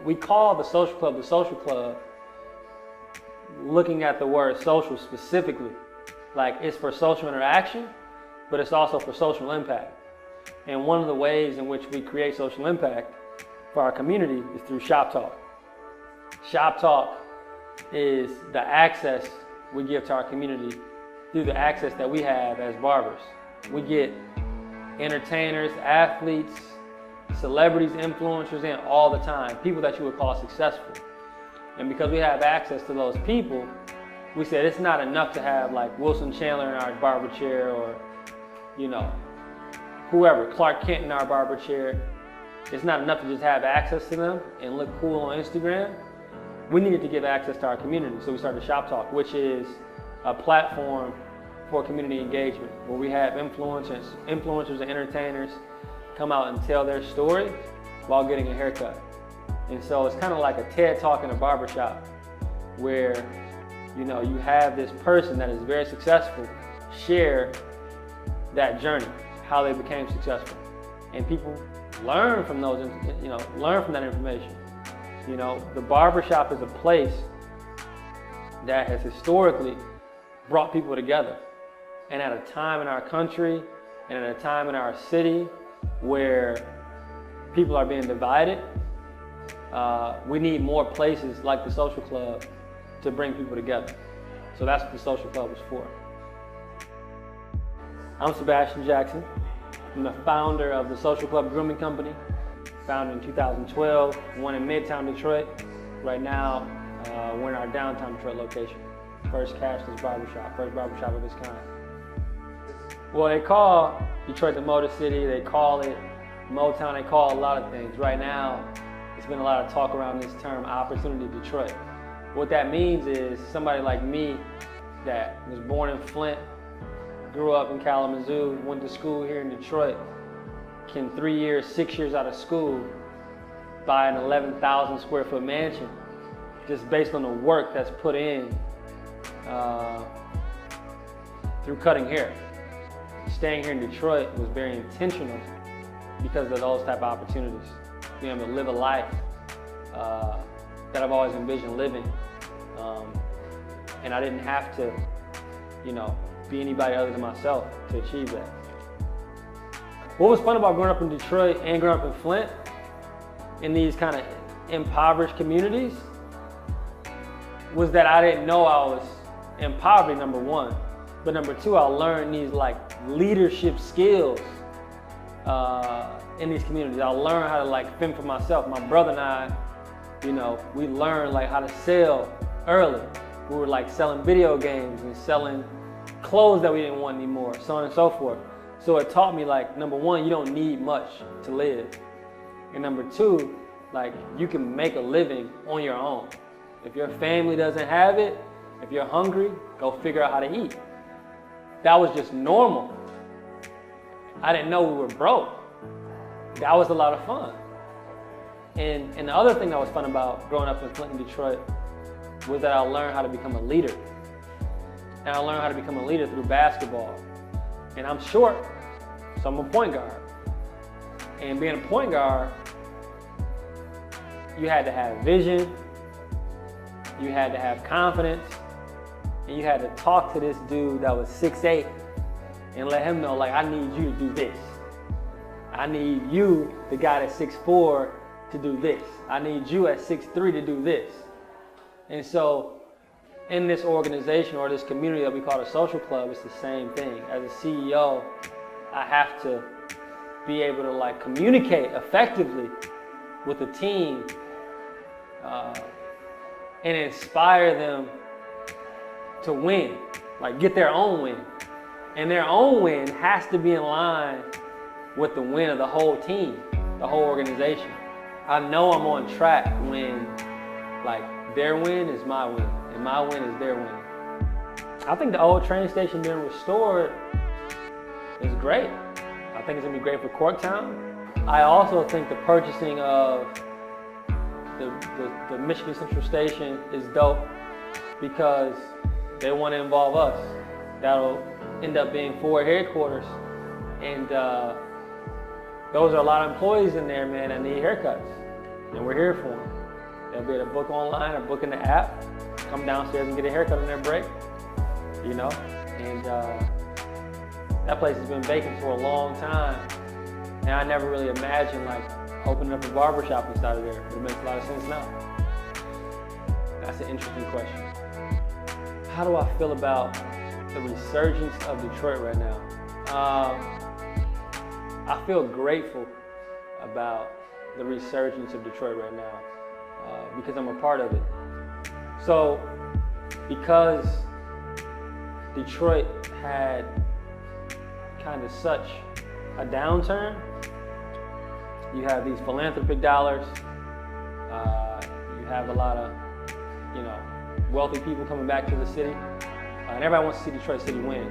We call the social club, looking at the word social specifically. Like, it's for social interaction, but it's also for social impact. And one of the ways in which we create social impact for our community is through Shop Talk. Shop Talk is the access we give to our community through the access that we have as barbers. We get entertainers, athletes, celebrities, influencers in all the time, people that you would call successful. And because we have access to those people, we said it's not enough to have like Wilson Chandler in our barber chair, or, you know, whoever, Clark Kent in our barber chair. It's not enough to just have access to them and look cool on Instagram. We needed to give access to our community, so we started Shop Talk, which is a platform for community engagement, where we have influencers and entertainers come out and tell their story while getting a haircut. And so it's kind of like a TED Talk in a barbershop, where, you know, you have this person that is very successful share that journey, how they became successful, and people learn from those, you know, learn from that information. You know, the barbershop is a place that has historically brought people together. And at a time in our country and at a time in our city where people are being divided, we need more places like the social club to bring people together. So that's what the social club was for. I'm Sebastian Jackson. I'm the founder of the Social Club Grooming Company, founded in 2012, one in Midtown Detroit. Right now, we're in our downtown Detroit location. First cashless barbershop, first barbershop of its kind. Well, they call Detroit the Motor City, they call it Motown, they call it a lot of things. Right now, there's been a lot of talk around this term, Opportunity Detroit. What that means is somebody like me that was born in Flint, grew up in Kalamazoo, went to school here in Detroit, can 3 years, 6 years out of school, buy an 11,000 square foot mansion just based on the work that's put in through cutting hair. Staying here in Detroit was very intentional because of those type of opportunities. Being able to live a life that I've always envisioned living. And I didn't have to, you know, be anybody other than myself to achieve that. What was fun about growing up in Detroit and growing up in Flint, in these kind of impoverished communities, was that I didn't know I was in poverty, number one. But number two, I learned these like leadership skills in these communities. I learned how to like fend for myself. My brother and I, you know, we learned like how to sell early. We were like selling video games and selling clothes that we didn't want anymore, so on and so forth. So it taught me like, number one, you don't need much to live. And number two, like, you can make a living on your own. If your family doesn't have it, if you're hungry, go figure out how to eat. That was just normal. I didn't know we were broke. That was a lot of fun. And the other thing that was fun about growing up in Flint and Detroit was that I learned how to become a leader. And I learned how to become a leader through basketball. And I'm short, so I'm a point guard. And being a point guard, you had to have vision, you had to have confidence, and you had to talk to this dude that was 6'8" and let him know, like, I need you to do this. I need you, the guy that's 6'4", to do this. I need you at 6'3" to do this. And so in this organization or this community that we call the social club, it's the same thing. As a CEO, I have to be able to like communicate effectively with the team and inspire them to win, like get their own win. And their own win has to be in line with the win of the whole team, the whole organization. I know I'm on track when like their win is my win and my win is their win. I think the old train station being restored is great. I think it's gonna be great for Corktown. I also think the purchasing of the Michigan Central Station is dope because they want to involve us. That'll end up being Ford headquarters. And those are a lot of employees in there, man, that need haircuts. And we're here for them. They'll be able to book online or book in the app, come downstairs and get a haircut on their break, you know? And that place has been vacant for a long time. And I never really imagined like opening up a barbershop inside of there, but it makes a lot of sense now. That's an interesting question. How do I feel about the resurgence of Detroit right now? I feel grateful about the resurgence of Detroit right now because I'm a part of it. So, because Detroit had kind of such a downturn, you have these philanthropic dollars, you have a lot of, you know, wealthy people coming back to the city, and everybody wants to see Detroit City win.